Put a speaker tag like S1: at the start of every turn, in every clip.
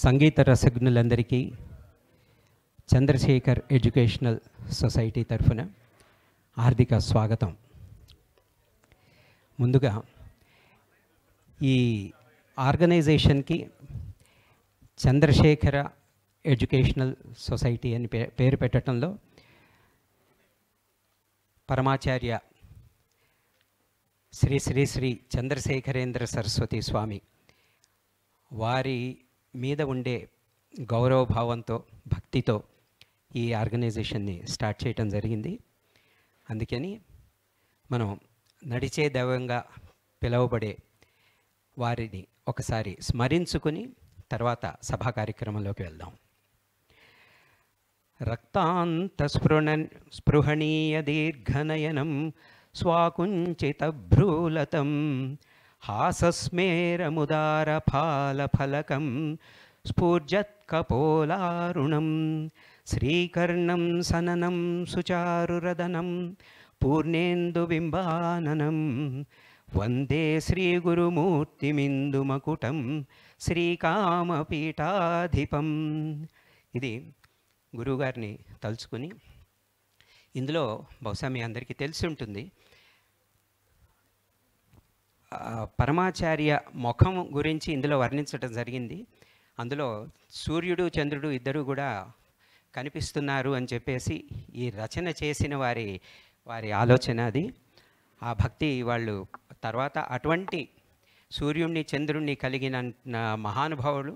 S1: సంగీత రసజ్ఞులందరికీ Chandrasekhar educational society తరఫున హార్దిక స్వాగతం. ముందుగా ఈ ఆర్గనైజేషన్కి చంద్రశేఖర ఎడ్యుకేషనల్ సొసైటీ అని పేరు పెట్టడంలో పరమాచార్య శ్రీ శ్రీ శ్రీ చంద్రశేఖరేంద్ర సరస్వతి స్వామి వారి మీద ఉండే గౌరవభావంతో భక్తితో ఈ ఆర్గనైజేషన్ని స్టార్ట్ చేయటం జరిగింది. అందుకని మనం నడిచే దైవంగా పిలువబడే వారిని ఒకసారి స్మరించుకుని తర్వాత సభా కార్యక్రమంలోకి వెళ్దాం. రక్తాంత స్పృహణీయ దీర్ఘనయనం స్వాకుంచితభ్రూలతం హాసస్మేరముదారఫాలఫలకం స్ఫూర్జత్కపోలారుణం శ్రీకర్ణం సననం సుచారురదనం పూర్ణేందుబింబాననం వందే శ్రీగురుమూర్తిమిందుమకుటం శ్రీకామపీఠాధిపం. ఇది గురువుగారిని తలుచుకుని, ఇందులో బహుశా మీ అందరికీ తెలిసి ఉంటుంది, పరమాచార్య ముఖం గురించి ఇందులో వర్ణించడం జరిగింది. అందులో సూర్యుడు చంద్రుడు ఇద్దరు కూడా కనిపిస్తున్నారు అని చెప్పేసి ఈ రచన చేసిన వారి ఆలోచన అది. ఆ భక్తి వాళ్ళు తర్వాత అటువంటి సూర్యుడిని చంద్రుణ్ణి కలిగిన మహానుభావుడు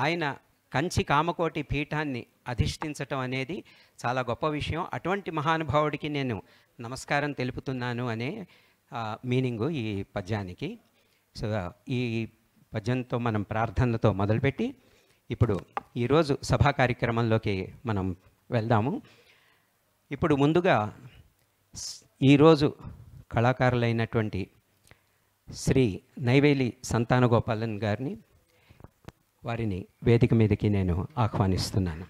S1: ఆయన కంచి కామకోటి పీఠాన్ని అధిష్ఠించటం అనేది చాలా గొప్ప విషయం. అటువంటి మహానుభావుడికి నేను నమస్కారం తెలుపుతున్నాను అనే మీనింగు ఈ పద్యానికి. సో ఈ పద్యంతో మనం ప్రార్థనలతో మొదలుపెట్టి ఇప్పుడు ఈరోజు సభా కార్యక్రమంలోకి మనం వెళ్దాము. ఇప్పుడు ముందుగా ఈరోజు కళాకారులైనటువంటి శ్రీ నైవేలి సంతానగోపాలన్ గారిని, వారిని వేదిక మీదకి నేను ఆహ్వానిస్తున్నాను.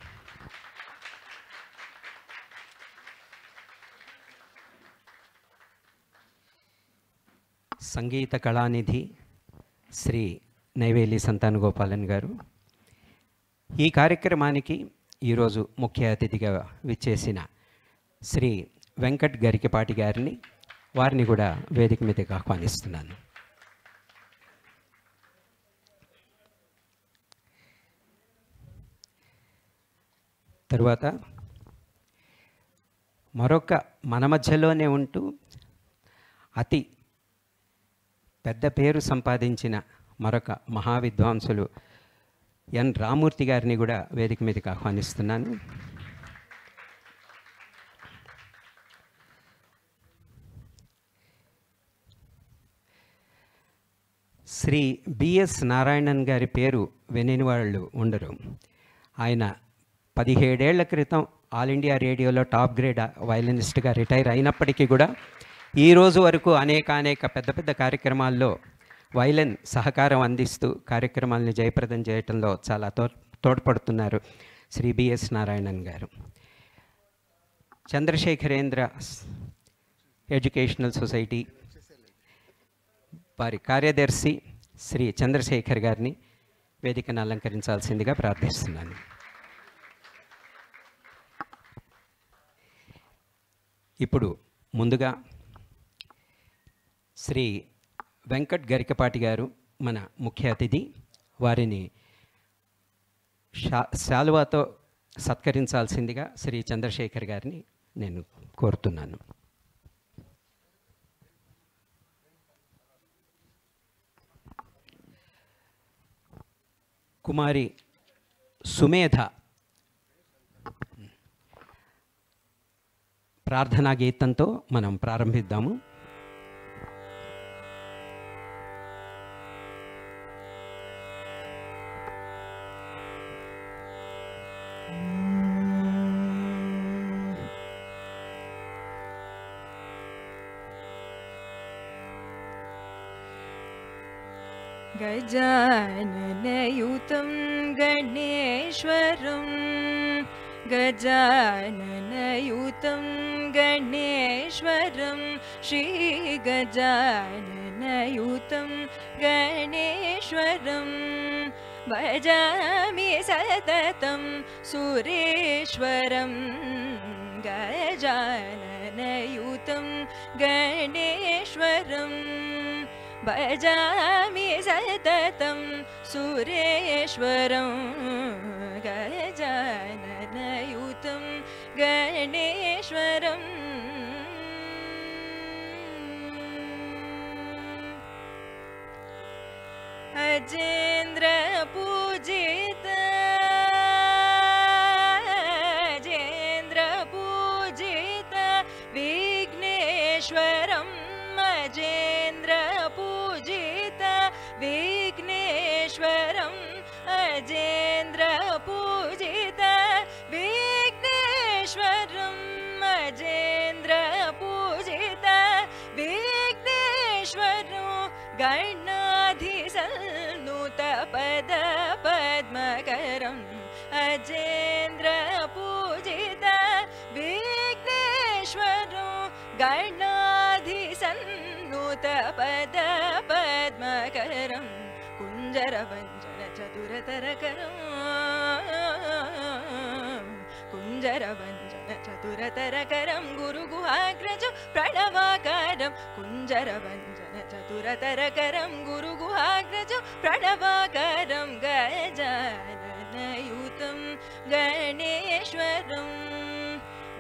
S1: సంగీత కళానిధి శ్రీ నైవేలి సంతానగోపాలన్ గారు ఈ కార్యక్రమానికి ఈరోజు ముఖ్య అతిథిగా విచ్చేసిన శ్రీ వెంకట్ గరికపాటి గారిని, వారిని కూడా వేదిక మీదకి ఆహ్వానిస్తున్నాను. తరువాత మరొక మన మధ్యలోనే ఉంటూ అతి పెద్ద పేరు సంపాదించిన మరొక మహావిద్వాంసులు ఎన్ రామూర్తి గారిని కూడా వేదిక మీదకి ఆహ్వానిస్తున్నాను. శ్రీ బిఎస్ నారాయణన్ గారి పేరు వినని వాళ్ళు ఉండరు. ఆయన 17 ఏళ్ల క్రితం ఆల్ ఇండియా రేడియోలో టాప్ గ్రేడ్ వయలినిస్ట్గా రిటైర్ అయినప్పటికీ కూడా ఈరోజు వరకు అనేక పెద్ద పెద్ద కార్యక్రమాల్లో వయలిన్ సహకారం అందిస్తూ కార్యక్రమాలను జయప్రదం చేయటంలో చాలా తోడ్పడుతున్నారు శ్రీ బిఎస్ నారాయణన్ గారు. చంద్రశేఖరేంద్ర ఎడ్యుకేషనల్ సొసైటీ వారి కార్యదర్శి శ్రీ చంద్రశేఖర్ గారిని వేదికను అలంకరించాల్సిందిగా ప్రార్థిస్తున్నాను. ఇప్పుడు ముందుగా శ్రీ వెంకట్ గరికపాటి గారు మన ముఖ్య అతిథి, వారిని శాలువాతో సత్కరించాల్సిందిగా శ్రీ చంద్రశేఖర్ గారిని నేను కోరుతున్నాను. కుమారి సుమేధ ప్రార్థనా గీతంతో మనం ప్రారంభిద్దాము.
S2: गजाननयुतं गणेश्वरं गजाननयुतं गणेश्वरं श्रीगजाननयुतं गणेश्वरं भजामि सततं सुरेश्वरं गजाननयुतं गणेश्वरं भजामि सततं सुरेश्वरं गजाननयुतं गणेश्वरम् अजेन्द्र पूजित अजेन्द्र पूजित विघ्नेश्वरं अजेन्द्र पूजित विघ्नेश्वरं अजेन्द्र पूजित विघ्नेश्वरं अजेन्द्र पूजित विघ्नेश्वरं गणाधिसन्नुत पद पद्मकरम् अजेन्द्र पूजित विघ्नेश्वरं गणाधिसन्नुत पद पद्मकरं कुञ्जरवञ्जन चतुरतरकरम् कुञ्जरवञ्जन चतुरतरकरं गुरुगुहाग्रज प्रणवाकारं कुञ्जरवञ्जन चतुरतरकरं गुरुगुहाग्रज प्रणवाकारं गजाननयुतं गणेश्वरं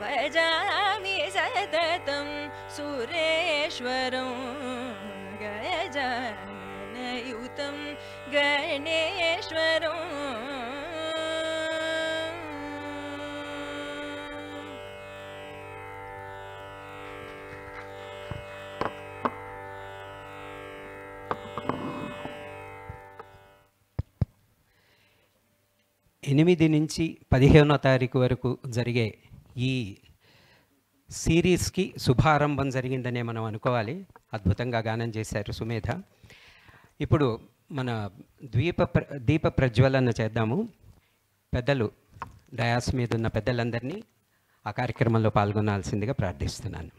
S2: भजामि सततं सुरेश्वरं गजाननयुतं गणेश्वरं
S1: ఎనిమిది నుంచి 15వ తారీఖు వరకు జరిగే ఈ సిరీస్కి శుభారంభం జరిగిందనే మనం అనుకోవాలి. అద్భుతంగా గానం చేశారు సుమేధ. ఇప్పుడు మన దీప ప్రజ్వలన చేద్దాము. పెద్దలు డయాస్ మీద ఉన్న పెద్దలందరినీ ఆ కార్యక్రమంలో పాల్గొనాల్సిందిగా ప్రార్థిస్తున్నాను.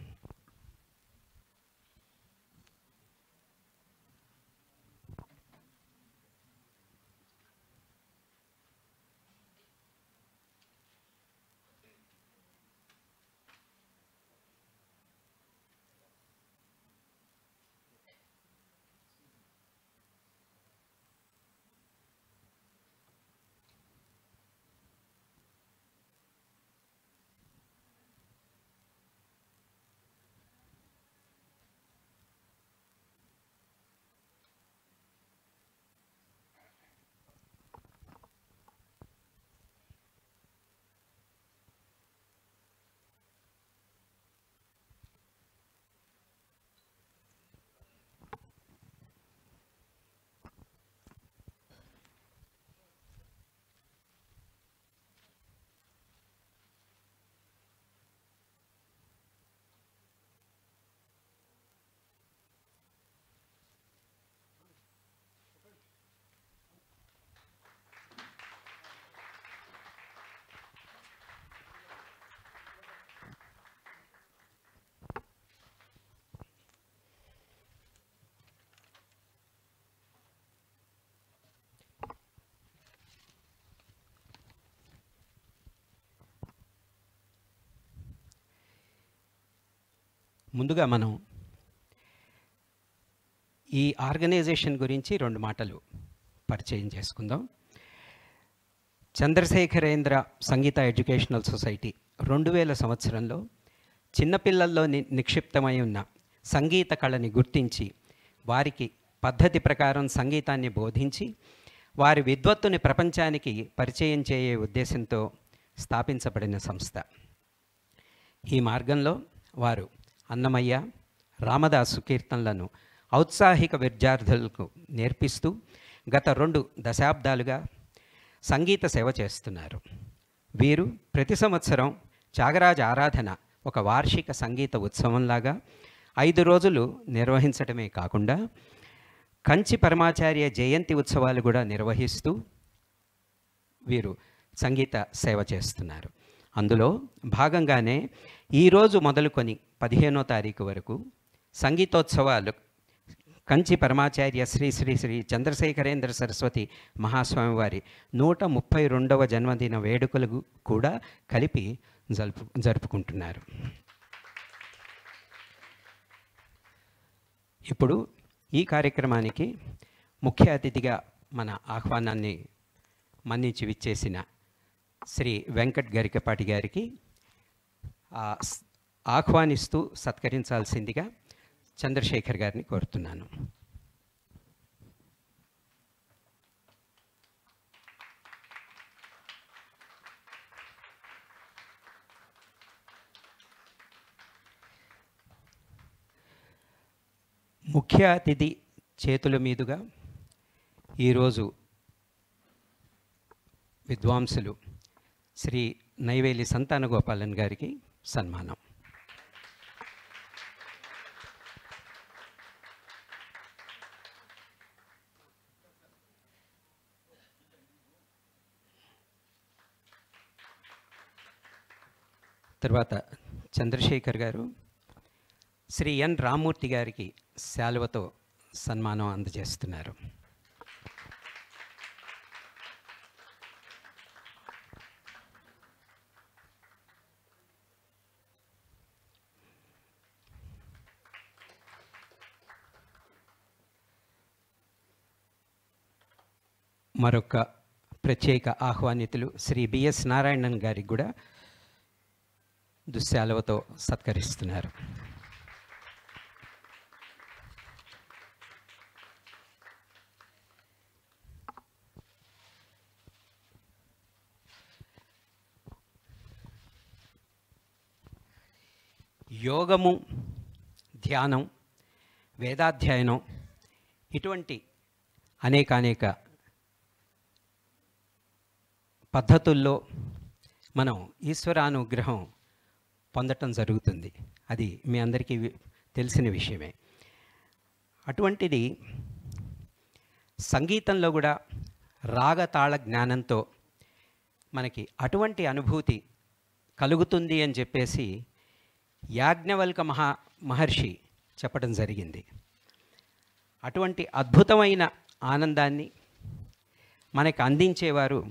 S1: ముందుగా మనం ఈ ఆర్గనైజేషన్ గురించి 2 మాటలు పరిచయం చేసుకుందాం. చంద్రశేఖరేంద్ర సంగీత ఎడ్యుకేషనల్ సొసైటీ 2000 సంవత్సరంలో చిన్నపిల్లల్లో నిక్షిప్తమై ఉన్న సంగీత కళని గుర్తించి వారికి పద్ధతి ప్రకారం సంగీతాన్ని బోధించి వారి విద్వత్తుని ప్రపంచానికి పరిచయం చేయే ఉద్దేశంతో స్థాపించబడిన సంస్థ. ఈ మార్గంలో వారు అన్నమయ్య, రామదాసు కీర్తనలను ఔత్సాహిక విద్యార్థులకు నేర్పిస్తూ గత 2 దశాబ్దాలుగా సంగీత సేవ చేస్తున్నారు. వీరు ప్రతి సంవత్సరం త్యాగరాజ ఆరాధన ఒక వార్షిక సంగీత ఉత్సవంలాగా 5 రోజులు నిర్వహించడమే కాకుండా కంచి పరమాచార్య జయంతి ఉత్సవాలు కూడా నిర్వహిస్తూ వీరు సంగీత సేవ చేస్తున్నారు. అందులో భాగంగానే ఈరోజు మొదలుకొని 15వ తారీఖు వరకు సంగీతోత్సవాలు కంచి పరమాచార్య శ్రీ శ్రీ శ్రీ చంద్రశేఖరేంద్ర సరస్వతి మహాస్వామి వారి 132వ జన్మదిన వేడుకలు కూడా కలిపి జరుపుకుంటున్నారు. ఇప్పుడు ఈ కార్యక్రమానికి ముఖ్య అతిథిగా మన ఆహ్వానాన్ని మన్నించి విచ్చేసిన శ్రీ వెంకట్ గరికపాటి గారికి ఆహ్వానిస్తూ సత్కరించాల్సిందిగా చంద్రశేఖర్ గారిని కోరుతున్నాను. ముఖ్య అతిథి చేతుల మీదుగా ఈరోజు విద్వాంసులు శ్రీ నైవేలి సంతాన గోపాలన్ గారికి సన్మానం. తర్వాత చంద్రశేఖర్ గారు శ్రీ ఎన్ రామ్మూర్తి గారికి శాలువతో సన్మానం అందజేస్తున్నారు. మరొక ప్రత్యేక ఆహ్వానితులు శ్రీ బిఎస్ నారాయణన్ గారికి కూడా దుశ్శాలువతో సత్కరిస్తున్నారు. యోగము, ధ్యానం, వేదాధ్యయనం ఇటువంటి అనేక పద్ధతుల్లో మనం ఈశ్వరానుగ్రహం పొందటం జరుగుతుంది. అది మీ అందరికీ తెలిసిన విషయమే. అటువంటిది సంగీతంలో కూడా రాగతాళ జ్ఞానంతో మనకి అటువంటి అనుభూతి కలుగుతుంది అని చెప్పేసి యాజ్ఞవల్క మహర్షి చెప్పడం జరిగింది. అటువంటి అద్భుతమైన ఆనందాన్ని మనకు అందించేవారు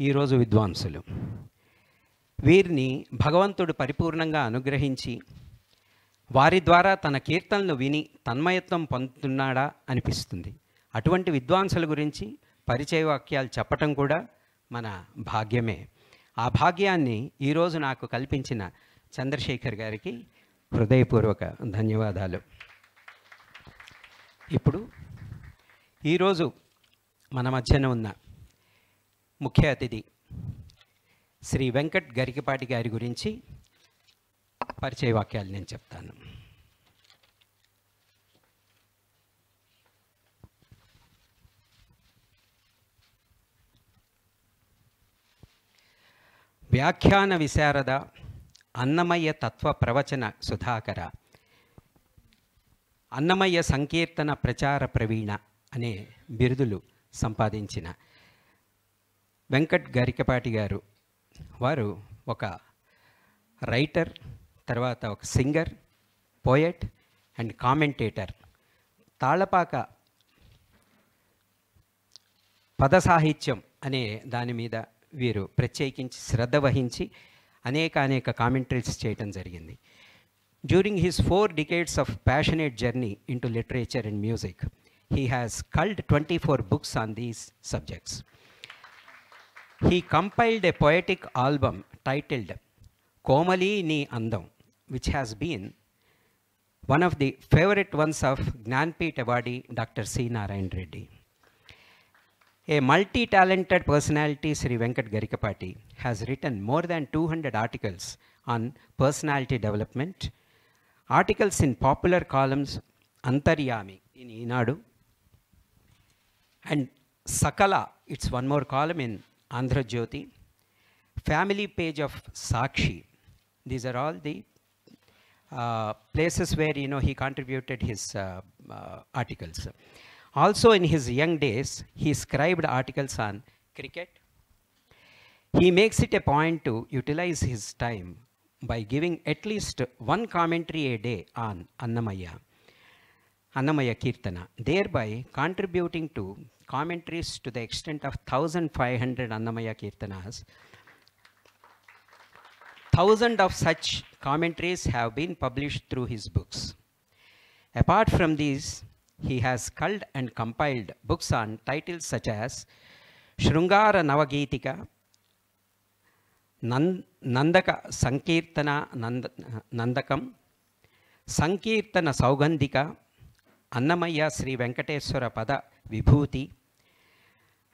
S1: ఈరోజు విద్వాంసులు. వీరిని భగవంతుడు పరిపూర్ణంగా అనుగ్రహించి వారి ద్వారా తన కీర్తనలు విని తన్మయత్వం పొందుతున్నాడా అనిపిస్తుంది. అటువంటి విద్వాంసుల గురించి పరిచయ వాక్యాలు చెప్పటం కూడా మన భాగ్యమే. ఆ భాగ్యాన్ని ఈరోజు నాకు కల్పించిన చంద్రశేఖర్ గారికి హృదయపూర్వక ధన్యవాదాలు. ఇప్పుడు ఈరోజు మన మధ్యన ఉన్న ముఖ్య అతిథి శ్రీ వెంకట్ గరికపాటి గారి గురించి పరిచయ వాక్యాలు నేను చెప్తాను. వ్యాఖ్యాన విశారద, అన్నమయ్య తత్వ ప్రవచన సుధాకర, అన్నమయ్య సంకీర్తన ప్రచార ప్రవీణ అనే బిరుదులు సంపాదించిన వెంకట్ గరికపాటి గారు వారు ఒక రైటర్, తర్వాత ఒక singer, poet and commentator. Tallapaka పద సాహిత్యం అనే దాని మీద వీరు ప్రత్యేకించి శ్రద్ధ వహించి అనేక కామెంటరీస్ చేయటం జరిగింది. During his 4 decades of passionate journey into literature and music, he has culled 24 books on these subjects. He compiled a poetic album titled Komali Ni Andam, which has been one of the favorite ones of Gnanpith awardee Dr. C. Narayan Reddy. A multi-talented personality, Sri Venkat Garikapati has written more than 200 articles on personality development, articles in popular columns Antaryami in Eenadu, and Sakala, it's one more column in Andhra Jyoti, family page of Sakshi. These are all the places where he contributed his articles. Also in his young days, he scribed articles on cricket. He makes it a point to utilize his time by giving at least one commentary a day on Annamaya. Annamaya Kirtana, thereby contributing to commentaries to the extent of 1,500 Annamaya Kirtanas. Thousands of such commentaries have been published through his books. Apart from these, he has culled and compiled books on titles such as Shrungara Navageetika, Nandaka Sankirtana Nandakam, Sankirtana Saugandhika, Annamaya Sri Venkateswara Pada Vibhuti,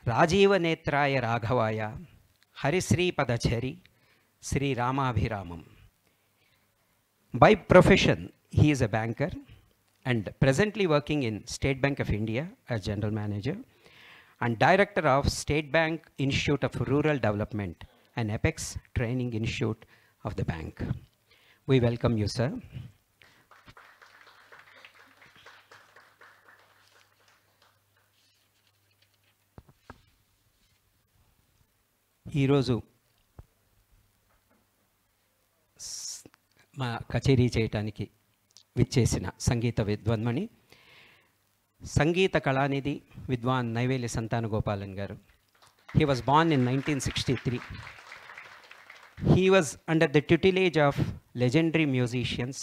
S1: Rajiva Netraya Raghavaya, Harisri Padachari, Sri Ramabhiramam. By profession, he is a banker and presently working in State Bank of India as General Manager and Director of State Bank Institute of Rural Development, an apex training institute of the bank. We welcome you, sir. ఈరోజు మా కచేరీ చేయటానికి విచ్చేసిన సంగీత విద్వాన్మణి సంగీత కళానిధి విద్వాన్ నైవేలి సంతాన గోపాలన్ గారు. He was born in 1963. He was under the tutelage of legendary musicians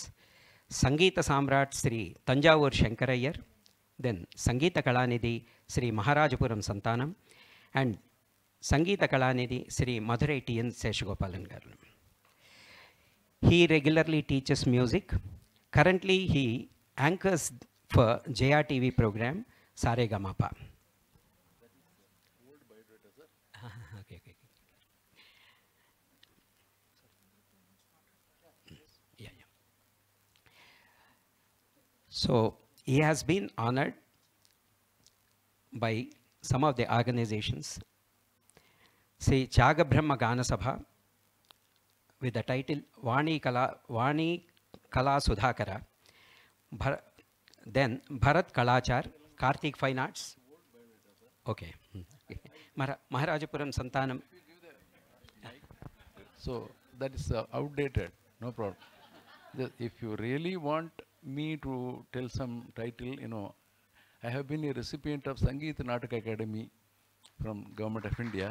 S1: Sangeeta Samrat Sri Tanjavur Shankarayyar, then Sangeeta Kalanidhi Sri Maharajapuram Santanam, and Sangeeta Kalanidhi Sri Madurai T.N. Seshagopalan garu. He regularly teaches music. Currently, he anchors for JR TV program Saregamapa. Okay. Yeah. So he has been honored by some of the organizations. Say Chaga Brahma Gana Sabha with the title Vani Kala Sudhakara. Then Bharat Kalachar, Karthik Fine Arts. Okay. Maharajapuram Santanam.
S3: So that is outdated, no problem. If you really want me to tell some title, I have been a recipient of Sangeet Nataka Academy from Government of India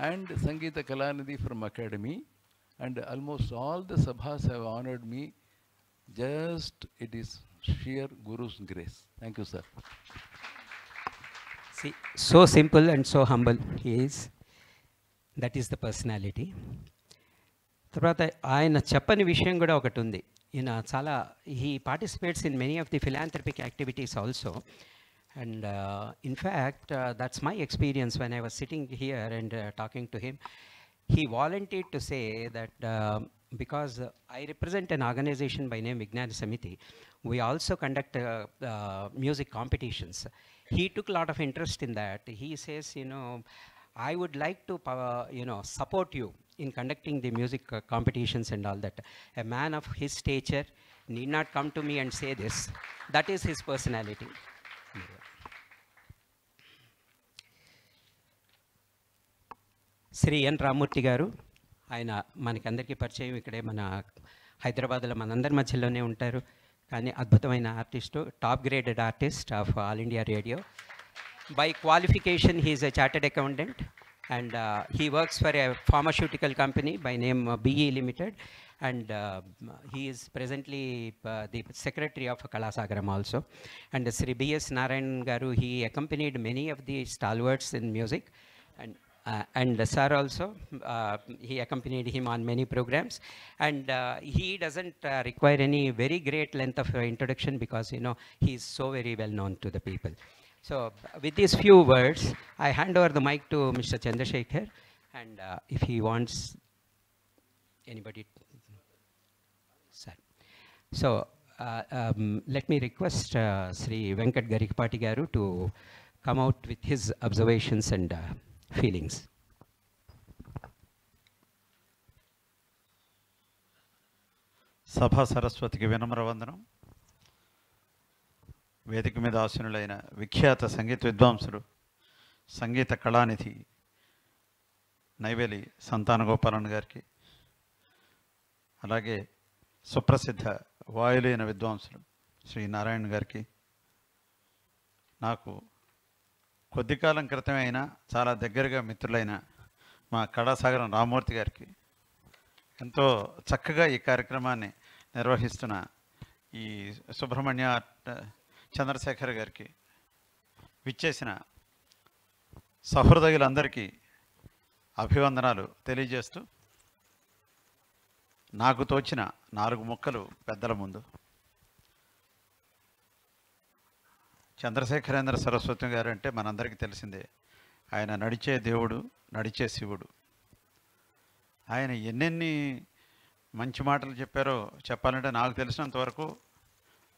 S3: and Sangeeta Kalanidhi from Academy, and almost all the sabhas have honored me. Just it is sheer Guru's grace. Thank you, sir.
S1: See, so simple and so humble he is. That is the personality. తర్వాత ఆయన చెప్పని విషయం కూడా ఒకటి ఉంది. ఈయన చాలా he participates in many of the philanthropic activities also. And in fact, that's my experience when I was sitting here and talking to him. He volunteered to say that because I represent an organization by name Vijnana Samiti, we also conduct music competitions. He took a lot of interest in that. He says, I would like to, support you in conducting the music competitions and all that. A man of his stature need not come to me and say this. That is his personality. Shri ఎన్ రామూర్తి గారు, ఆయన మనకందరికీ పరిచయం. ఇక్కడే మన హైదరాబాద్లో మనందరి మధ్యలోనే ఉంటారు. కానీ అద్భుతమైన artist, top graded artist of all India radio. By qualification he is a chartered accountant and he works for a pharmaceutical company by name BE Limited, and he is presently the secretary of Kalasagaram also. And Sri B.S. Narayan garu, he accompanied many of the stalwarts in music, and sir also, he accompanied him on many programs, and he doesn't require any very great length of introduction because he is so very well known to the people. So with these few words, I hand over the mic to Mr. Chandrasekhar, and if he wants anybody, sir. So let me request Sri Venkat Garikapati garu to come out with his observations and feelings.
S4: సభా సరస్వతికి వినమ్ర వందనం. వేదిక మీద ఆసీనులైన విఖ్యాత సంగీత విద్వాంసుడు, సంగీత కళానిధి నైవేలి సంతాన గోపాలన్ గారికి, అలాగే సుప్రసిద్ధ వాయులీన విద్వాంసుడు శ్రీ నారాయణ గారికి, నాకు కొద్ది కాలం క్రితమే అయినా చాలా దగ్గరగా మిత్రులైన మా కళాసాగరం రామమూర్తి గారికి, ఎంతో చక్కగా ఈ కార్యక్రమాన్ని నిర్వహిస్తున్న ఈ సుబ్రహ్మణ్య చంద్రశేఖర్ గారికి, విచ్చేసిన సహృదయులందరికీ అభివందనాలు తెలియజేస్తూ, నాకు తోచిన 4 ముక్కలు పెద్దల ముందు. చంద్రశేఖరేంద్ర సరస్వతి గారు అంటే మనందరికీ తెలిసిందే. ఆయన నడిచే దేవుడు, నడిచే శివుడు. ఆయన ఎన్నెన్ని మంచి మాటలు చెప్పారో చెప్పాలంటే నాకు తెలిసినంతవరకు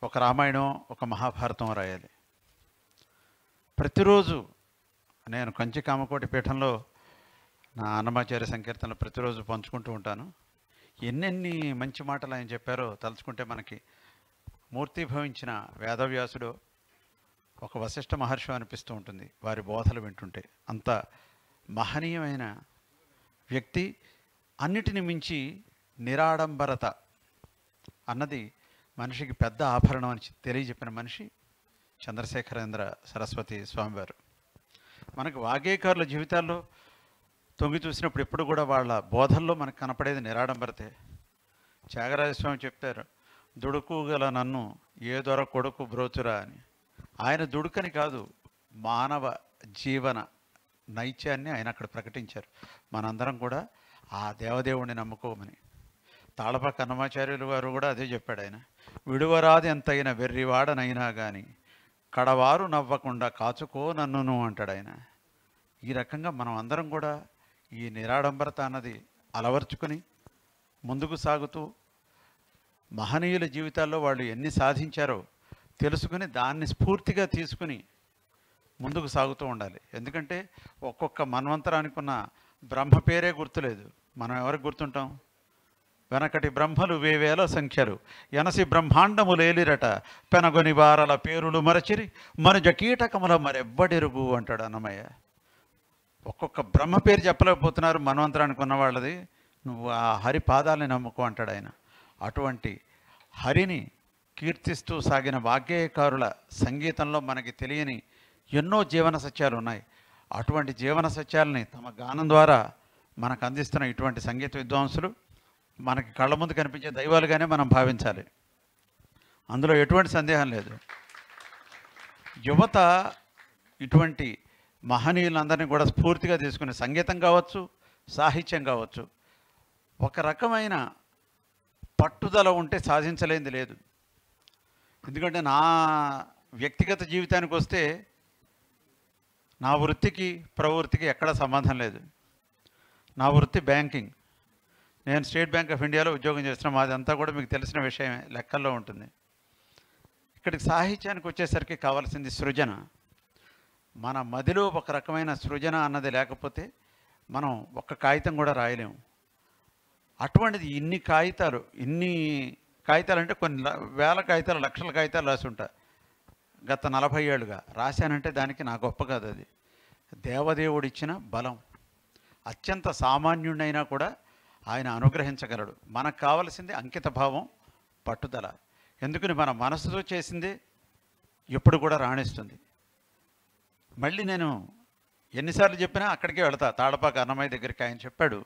S4: ఒక రామాయణం, ఒక మహాభారతం రాయాలి. ప్రతిరోజు నేను కంచి కామకోటి పీఠంలో నా అన్నమాచార్య సంకీర్తనలు ప్రతిరోజు పంచుకుంటూ ఉంటాను. ఎన్నెన్ని మంచి మాటలు ఆయన చెప్పారో తలుచుకుంటే మనకి మూర్తిభవించిన వేదవ్యాసుడు, ఒక వశిష్ఠ మహర్షి అనిపిస్తూ ఉంటుంది వారి బోధలు వింటుంటే. అంత మహనీయమైన వ్యక్తి. అన్నిటిని మించి నిరాడంబరత అన్నది మనిషికి పెద్ద ఆభరణం అని తెలియజెప్పిన మనిషి చంద్రశేఖరేంద్ర సరస్వతి స్వామివారు. మనకు వాగ్గేయకారుల జీవితాల్లో తొంగి చూసినప్పుడు ఎప్పుడు కూడా వాళ్ళ బోధల్లో మనకు కనపడేది నిరాడంబరతే. త్యాగరాజస్వామి చెప్తారు, దుడుకు గల నన్ను ఏ దొర కొడుకు బ్రోచురా అని. ఆయన దుడుకని కాదు, మానవ జీవన నైత్యాన్ని ఆయన అక్కడ ప్రకటించారు. మనందరం కూడా ఆ దేవదేవుడిని నమ్ముకోమని. తాళపాక అన్నమాచార్యులు వారు కూడా అదే చెప్పాడు. ఆయన విడువరాది ఎంతైన వెర్రివాడనైనా కానీ కడవారు నవ్వకుండా కాచుకో నన్నును అంటాడు ఆయన. ఈ రకంగా మనం అందరం కూడా ఈ నిరాడంబరత అన్నది అలవర్చుకొని ముందుకు సాగుతూ మహనీయుల జీవితాల్లో వాళ్ళు ఎన్ని సాధించారో తెలుసుకుని దాన్ని స్ఫూర్తిగా తీసుకుని ముందుకు సాగుతూ ఉండాలి. ఎందుకంటే ఒక్కొక్క మన్వంతరానికి ఉన్న బ్రహ్మ పేరే గుర్తులేదు. మనం ఎవరికి గుర్తుంటాం? వెనకటి బ్రహ్మలు వేవేల సంఖ్యలు ఎనసి బ్రహ్మాండములేలిరట పెనగొని వారల పేరులు మరచిరి మనుజ కీటకముల మరెవ్వడెరుగు అంటాడు అన్నమయ్య. ఒక్కొక్క బ్రహ్మ పేరు చెప్పలేకపోతున్నారు మన్వంతరానికి ఉన్న వాళ్ళది. నువ్వు ఆ హరి పాదాలని నమ్ముకో అంటాడు ఆయన. అటువంటి హరిని కీర్తిస్తూ సాగిన వాగ్గేయకారుల సంగీతంలో మనకి తెలియని ఎన్నో జీవన సత్యాలు ఉన్నాయి. అటువంటి జీవన సత్యాలని తమ గానం ద్వారా మనకు అందిస్తున్న ఇటువంటి సంగీత విద్వాంసులు మనకి కళ్ళ ముందు కనిపించే దైవాలుగానే మనం భావించాలి. అందులో ఎటువంటి సందేహం లేదు. యువత ఇటువంటి మహనీయులందరినీ కూడా స్ఫూర్తిగా తీసుకునే సంగీతం కావచ్చు, సాహిత్యం కావచ్చు, ఒక రకమైన పట్టుదల ఉంటే సాధించలేనిది లేదు. ఎందుకంటే నా వ్యక్తిగత జీవితానికి వస్తే నా వృత్తికి ప్రవృత్తికి ఎక్కడ సంబంధం లేదు. నా వృత్తి బ్యాంకింగ్. నేను స్టేట్ బ్యాంక్ ఆఫ్ ఇండియాలో ఉద్యోగం చేస్తున్నా. మాదంతా కూడా మీకు తెలిసిన విషయమే, లెక్కల్లో ఉంటుంది. ఇక్కడికి సాహిత్యానికి వచ్చేసరికి కావాల్సింది సృజన. మన మదిలో ఒక రకమైన సృజన అన్నది లేకపోతే మనం ఒక్క కాగితం కూడా రాయలేము. అటువంటిది ఇన్ని కాగితాలు అంటే కొన్ని వేల కాగితాలు, లక్షల కాగితాలు రాసి ఉంటా. గత 40 ఏళ్ళుగా రాశానంటే దానికి నా గొప్ప కాదు, అది దేవదేవుడిచ్చిన బలం. అత్యంత సామాన్యుడైనా కూడా ఆయన అనుగ్రహించగలడు. మనకు కావలసింది అంకిత భావం, పట్టుదల. ఎందుకని మన మనసుతో చేసిందే ఎప్పుడు కూడా రాణిస్తుంది. మళ్ళీ నేను ఎన్నిసార్లు చెప్పినా అక్కడికే వెళతా. తాళపాక అన్నమయ్య దగ్గరికి ఆయన చెప్పాడు,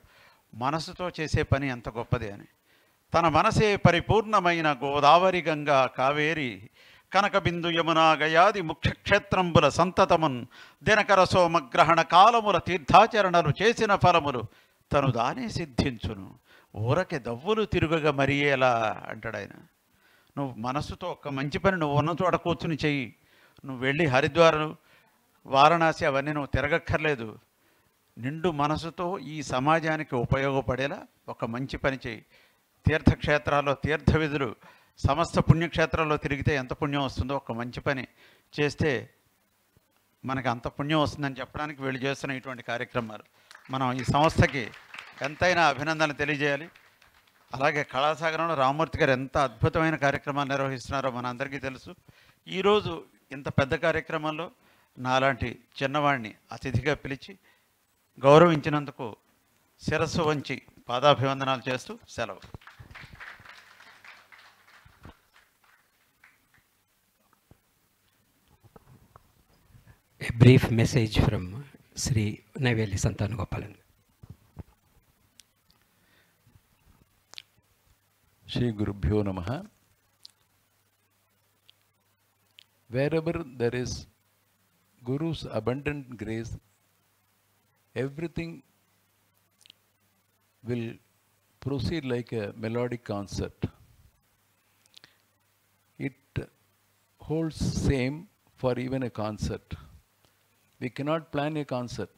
S4: మనసుతో చేసే పని ఎంత గొప్పది అని. తన మనసే పరిపూర్ణమైన గోదావరి గంగా కావేరి కనక బిందు యమునా గయాది ముఖ్యక్షేత్రంబుల సంతతమున్ దినకర సోమగ్రహణ కాలముల తీర్థాచరణలు చేసిన ఫలములు తను దానే సిద్ధించును ఊరకే దవ్వులు తిరుగగా మరియేలా అంటాడు ఆయన. నువ్వు మనసుతో ఒక్క మంచి పని నువ్వు ఉన్న చోట కూర్చుని చెయ్యి. నువ్వు వెళ్ళి హరిద్వారం, వారణాసి అవన్నీ నువ్వు తిరగక్కర్లేదు. నిండు మనసుతో ఈ సమాజానికి ఉపయోగపడేలా ఒక మంచి పని చెయ్యి. తీర్థక్షేత్రాల్లో తీర్థ విధులు, సమస్త పుణ్యక్షేత్రాల్లో తిరిగితే ఎంత పుణ్యం వస్తుందో ఒక మంచి పని చేస్తే మనకు అంత పుణ్యం వస్తుందని చెప్పడానికి వీళ్ళు చేస్తున్న ఇటువంటి కార్యక్రమాలు మనం ఈ సంస్థకి ఎంతైనా అభినందనలు తెలియజేయాలి. అలాగే కళాసాగరంలో రామమూర్తి గారు ఎంత అద్భుతమైన కార్యక్రమాలు నిర్వహిస్తున్నారో మన అందరికీ తెలుసు. ఈరోజు ఇంత పెద్ద కార్యక్రమంలో నాలాంటి చిన్నవాడిని అతిథిగా పిలిచి గౌరవించినందుకు శిరస్సు వంచి పాదాభివందనాలు చేస్తూ సెలవు.
S1: A brief message from Sri Naivelli Santanu Gopalan.
S3: Shri Gurubhyo Namaha. Wherever there is Guru's abundant grace, everything will proceed like a melodic concert. It holds same for even a concert. We cannot plan a concert.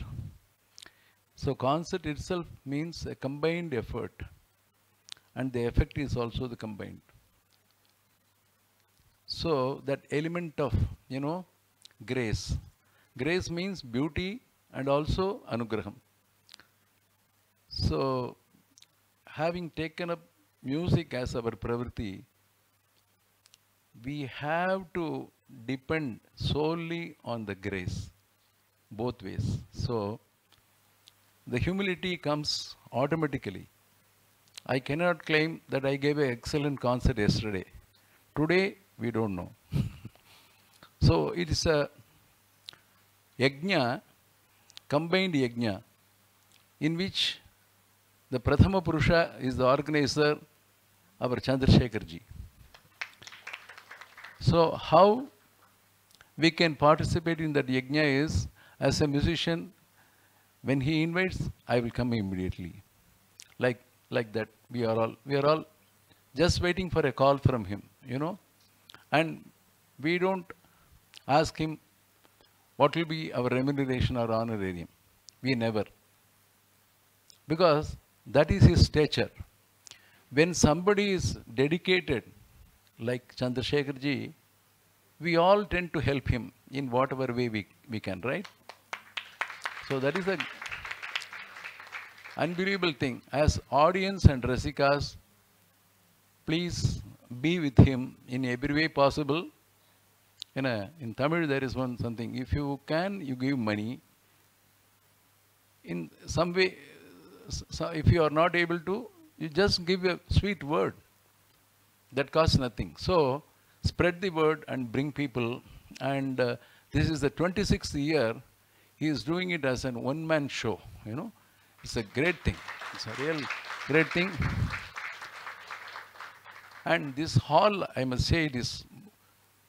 S3: So concert itself means a combined effort, and the effect is also the combined. So that element of, grace. Grace means beauty and also anugraham. So having taken up music as our pravritti, we have to depend solely on the grace, both ways. So the humility comes automatically. I cannot claim that I gave an excellent concert yesterday. Today, we don't know. So it is a yajna, combined yajna, in which the Prathama Purusha is the organizer, our Chandrasekhar ji. So how we can participate in that yajna is, as a musician, when he invites, I will come immediately. Like that, we are all just waiting for a call from him, and we don't ask him what will be our remuneration or honorarium. We never. Because that is his stature. When somebody is dedicated, like Chandrasekhar ji, we all tend to help him in whatever way we can, right? So that is a unbelievable thing. As audience and Rasikas, please be with him in every way possible. In Tamil there is something. If you can, you give money. In some way, so if you are not able to, you just give a sweet word. That costs nothing. So spread the word and bring people. And this is the 26th year. He is doing it as an one-man show. It's a great thing. It's a real great thing. And this hall, I must say, it is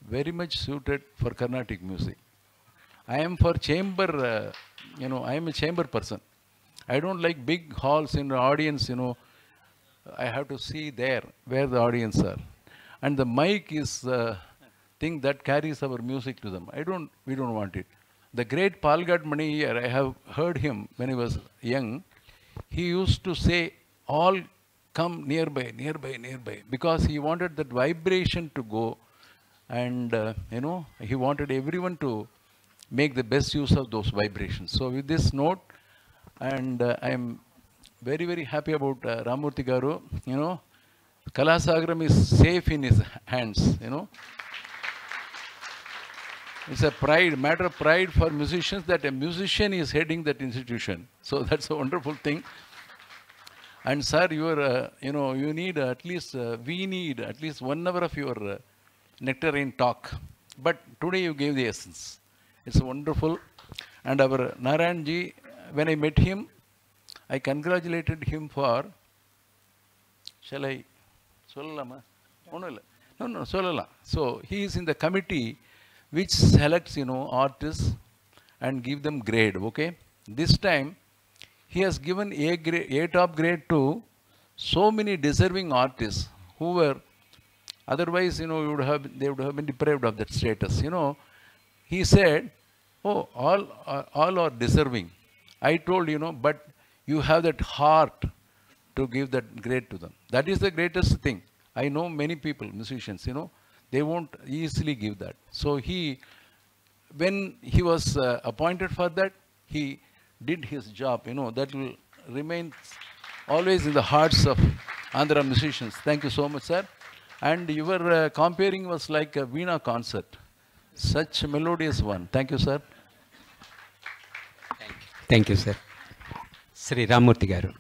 S3: very much suited for Carnatic music. I am for chamber, I am a chamber person. I don't like big halls in the audience, I have to see there where the audience are. And the mic is the thing that carries our music to them. We don't want it. The great Palgad Mani here, I have heard him when he was young. He used to say, all come nearby, because he wanted that vibration to go, and he wanted everyone to make the best use of those vibrations. So with this note, and I am very, very happy about Ramurthy Garu. Kalasagaram is safe in his hands. It's a matter of pride for musicians that a musician is heading that institution. So that's a wonderful thing. And sir, you need we need at least 1 hour of your nectarine talk. But today you gave the essence. It's wonderful. And our Narayan ji, when I met him, I congratulated him for, shall I? Solalama? No, Solala. So he is in the committee which selects, artists and give them grade, okay? This time, he has given A top grade to so many deserving artists who were, otherwise, they would have been deprived of that status, He said, oh, all are deserving. I told, but you have that heart to give that grade to them. That is the greatest thing. I know many people, musicians, they won't easily give that. So when he was appointed for that, he did his job, that will remain always in the hearts of Andhra musicians. Thank you so much, sir. And your comparing was like a Veena concert. Such a melodious one. Thank you, sir.
S1: Thank you, sir. Sri Ramurthy Garu.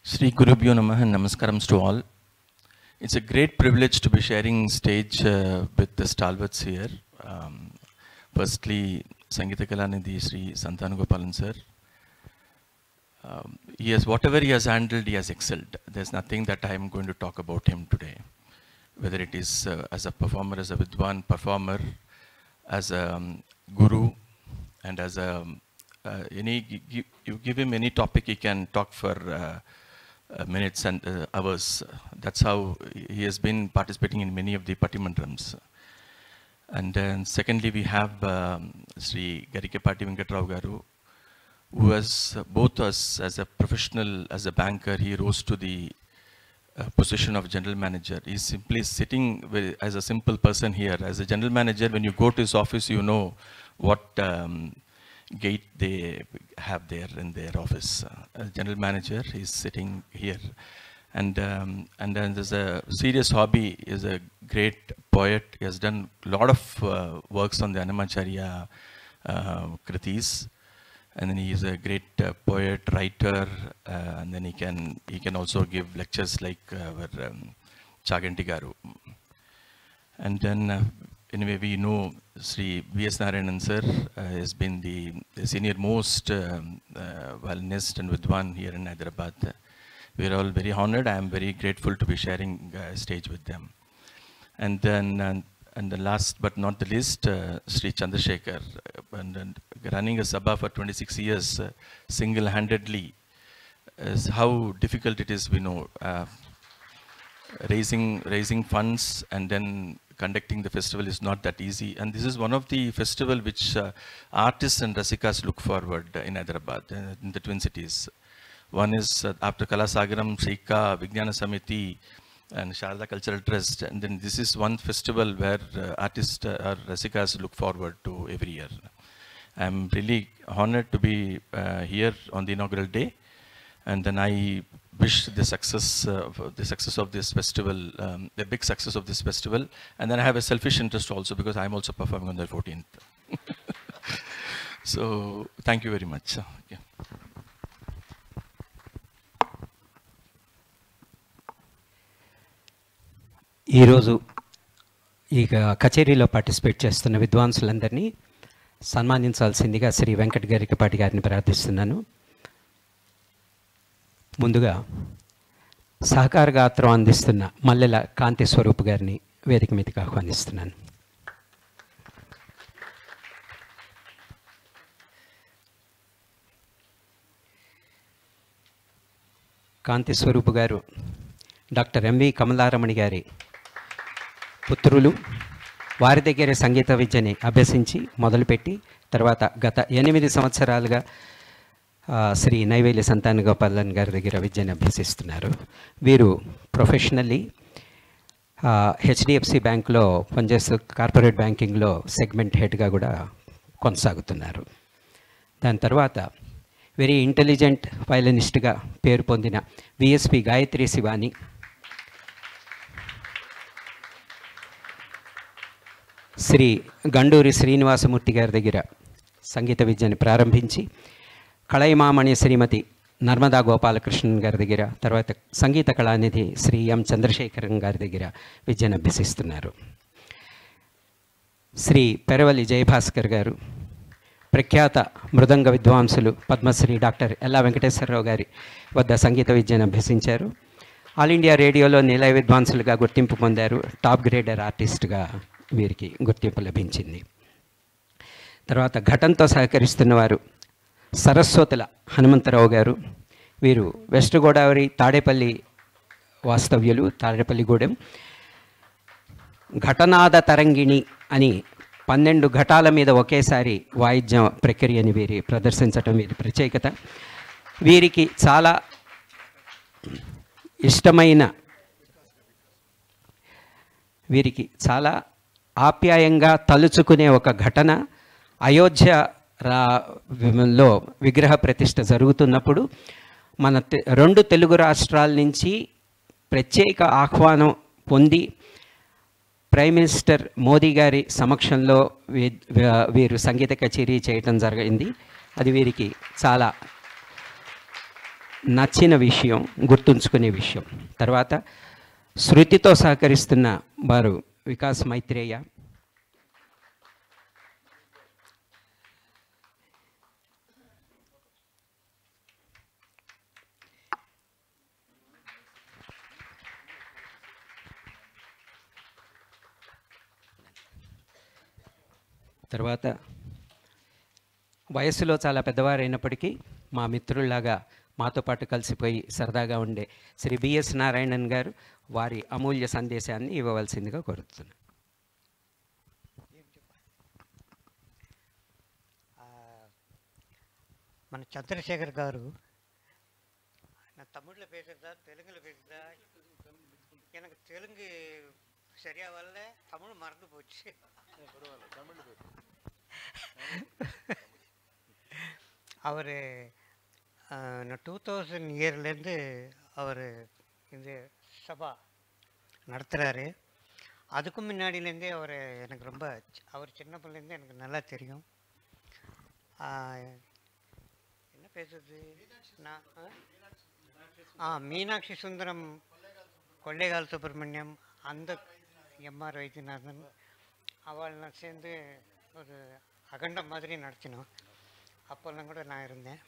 S5: Shri Gurubhyo Namaha and Namaskarams to all. It's a great privilege to be sharing stage with the stalwarts here. Firstly, Sangeeta Kalanidhi Sri Santanu sir. Whatever he has handled, he has excelled. There's nothing that I am going to talk about him today. Whether it is as a performer, as a Vidwan performer, as a guru, and as a you give him any topic, he can talk for minutes and hours. That's how he has been participating in many of the Patimandrams. And then secondly, we have Sri Garikapati Venkatrao Garu, who has both us as a professional, as a banker, he rose to the position of general manager. He's simply sitting as a simple person here. As a general manager, when you go to his office, you know what gate they have there in their office. As general manager, he's sitting here. And then there's a serious hobby. He's a great poet. He has done a lot of works on the Annamacharya Kritis. And then he is a great poet, writer, and then he can also give lectures like Chaganti Garu. And then anyway, we know Sri V.S. Narayanan sir has been the senior most violinist and Vidwan here in Hyderabad. We are all very honored. I am very grateful to be sharing stage with them. And then and the last but not the least, Sri Chandrasekhar, and running a Sabha for 26 years single-handedly is how difficult it is, we know. Raising funds and then conducting the festival is not that easy. And this is one of the festival which artists and Rasikas look forward in Hyderabad, in the Twin Cities. One is after Kalasagaram, Shrika, Vijnana Samiti, and Sharda Cultural Trust, and then this is one festival where artists or Rasikas look forward to every year. I'm really honored to be here on the inaugural day, and then I wish the success of this festival, the big success of this festival, and then I have a selfish interest also because I'm also performing on the 14th. So thank you very much. Okay.
S1: ఈరోజు ఈ కచేరీలో participate చేస్తున్న విద్వాంసులందరినీ సన్మానించాల్సిందిగా శ్రీ వెంకట గరికపాటి గారిని ప్రార్థిస్తున్నాను. ముందుగా సహకార గాత్రం అందిస్తున్న మల్లెల కాంతి స్వరూప్ గారిని వేదిక మీదకి ఆహ్వానిస్తున్నాను. కాంతి స్వరూప్ గారు డాక్టర్ ఎంవి కమలారమణి గారి పుత్రులు. వారి దగ్గర సంగీత విద్యని అభ్యసించి మొదలుపెట్టి తర్వాత గత 8 సంవత్సరాలుగా శ్రీ నైవేలి సంతాన గోపాలన్ గారి దగ్గర విద్యను అభ్యసిస్తున్నారు. వీరు ప్రొఫెషనల్లీ హెచ్డిఎఫ్సి బ్యాంక్లో పనిచేస్తూ కార్పొరేట్ బ్యాంకింగ్లో సెగ్మెంట్ హెడ్గా కూడా కొనసాగుతున్నారు. దాని తర్వాత వెరీ ఇంటెలిజెంట్ వయలినిస్ట్గా పేరు పొందిన విఎస్పి గాయత్రి శివాని, శ్రీ గండూరి శ్రీనివాసమూర్తి గారి దగ్గర సంగీత విద్యను ప్రారంభించి కళైమామణి శ్రీమతి నర్మదా గోపాలకృష్ణన్ గారి దగ్గర, తర్వాత సంగీత కళానిధి శ్రీ ఎం చంద్రశేఖరన్ గారి దగ్గర విద్యను అభ్యసిస్తున్నారు. శ్రీ పెరవలి జయభాస్కర్ గారు ప్రఖ్యాత మృదంగ విద్వాంసులు పద్మశ్రీ డాక్టర్ ఎల్లా వెంకటేశ్వరరావు గారి వద్ద సంగీత విద్యను అభ్యసించారు. ఆల్ ఇండియా రేడియోలో నిలయ విద్వాంసులుగా గుర్తింపు పొందారు. టాప్ గ్రేడర్ ఆర్టిస్ట్గా వీరికి గుర్తింపు లభించింది. తర్వాత ఘటంతో సహకరిస్తున్నవారు సరస్వతుల హనుమంతరావు గారు. వీరు వెస్ట్ గోదావరి తాడేపల్లి వాస్తవ్యులు, తాడేపల్లిగూడెం. ఘటనాద తరంగిణి అని 12 ఘటాల మీద ఒకేసారి వాయిద్యం ప్రక్రియని వీరి ప్రదర్శించటం వీరి ప్రత్యేకత. వీరికి చాలా ఇష్టమైన, వీరికి చాలా ఆప్యాయంగా తలుచుకునే ఒక ఘటన అయోధ్యలో విగ్రహ ప్రతిష్ఠ జరుగుతున్నప్పుడు మన 2 తెలుగు రాష్ట్రాల నుంచి ప్రత్యేక ఆహ్వానం పొంది ప్రైమ్ మినిస్టర్ మోదీ గారి సమక్షంలో వీరు సంగీత కచేరీ చేయటం జరిగింది. అది వీరికి చాలా నచ్చిన విషయం, గుర్తుంచుకునే విషయం. తర్వాత శృతితో సహకరిస్తున్న వారు వికాస్ మైత్రేయ, తర్వాత వయస్సులో చాలా పెద్దవారైనప్పటికీ మా మిత్రుల్లాగా మాతో పాటు కలిసిపోయి సరదాగా ఉండే శ్రీ బిఎస్ నారాయణన్ గారు వారి అమూల్య సందేశాన్ని ఇవ్వవలసిందిగా కోరుతున్నాను.
S6: మన చంద్రశేఖర్ గారు நான் தமிழில் பேசுகிறதா தெலுங்கில் பேசுகிறதா எனக்கு தெலுங்கு சரியாக வரல, தமிழ் மறந்து போச்சு. அவர் 2000 இயர்லேருந்து அவர் இந்த சபா நடத்துகிறாரு. அதுக்கும் முன்னாடியிலேருந்தே அவர் எனக்கு ரொம்ப, அவர் சின்ன பிள்ளைலேருந்தே எனக்கு நல்லா தெரியும். என்ன பேசுறது நான் மீனாட்சி சுந்தரம், கொள்ளைகால் சுப்பிரமணியம், அந்த எம்ஆர் வைத்தியநாதன் அவள்லாம் சேர்ந்து ஒரு அகண்டம் மாதிரி நடத்தினோம். அப்போல்லாம் கூட நான் இருந்தேன்.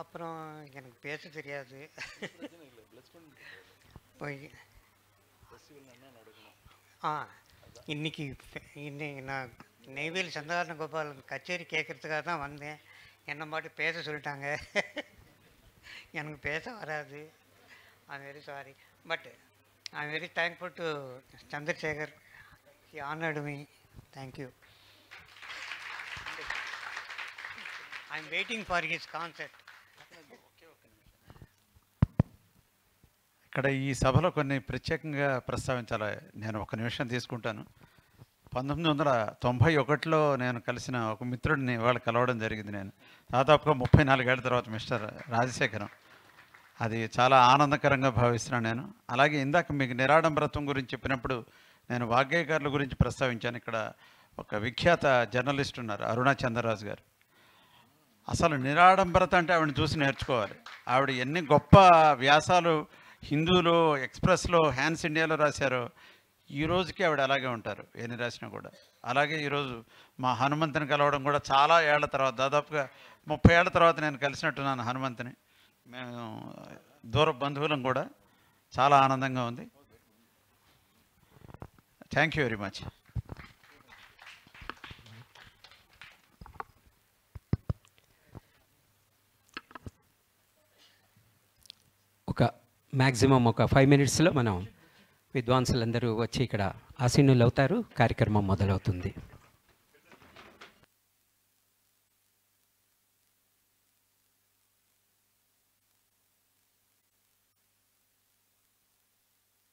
S6: அப்புறம் எனக்கு பேச தெரியாது. போய் இன்னைக்கு நான் நெய்வேலி சந்தாரண கோபால் கச்சேரி கேட்குறதுக்காக தான் வந்தேன். என்னை மாட்டு பேச சொல்லிட்டாங்க. எனக்கு பேச வராது. I am very sorry, but I am very thankful to Chandrasekhar. He honoured me. Thank you. I am waiting for his concert.
S4: ఇక్కడ ఈ సభలో కొన్ని ప్రత్యేకంగా ప్రస్తావించాలి. నేను ఒక నిమిషం తీసుకుంటాను. 1991లో నేను కలిసిన ఒక మిత్రుడిని వాళ్ళు కలవడం జరిగింది. నేను దాదాపుగా 34 ఏళ్ల తర్వాత మిస్టర్ రాజశేఖరం. అది చాలా ఆనందకరంగా భావిస్తున్నాను నేను. అలాగే ఇందాక మీకు నిరాడంబరత్వం గురించి చెప్పినప్పుడు నేను వాగ్గేయకారుల గురించి ప్రస్తావించాను. ఇక్కడ ఒక విఖ్యాత జర్నలిస్ట్ ఉన్నారు, అరుణా చంద్రరాజు గారు. అసలు నిరాడంబరత అంటే ఆవిడని చూసి నేర్చుకోవాలి. ఆవిడ ఎన్ని గొప్ప వ్యాసాలు హిందూలో, ఎక్స్ప్రెస్లో, హ్యాన్స్ ఇండియాలో రాశారో ఈ రోజుకి ఆవిడ అలాగే ఉంటారు, ఎన్ని రాసినా కూడా. అలాగే ఈరోజు మా హనుమంతుని కలవడం కూడా చాలా ఏళ్ల తర్వాత, దాదాపుగా 30 ఏళ్ల తర్వాత నేను కలిసినట్టున్నాను హనుమంతుని. మేము దూర బంధువులం కూడా. చాలా ఆనందంగా ఉంది. Thank you very much.
S1: ఒక మ్యాక్సిమం ఒక 5 minutesలో మనం విద్వాంసులందరూ వచ్చి ఇక్కడ ఆసీనులు అవుతారు. కార్యక్రమం మొదలవుతుంది.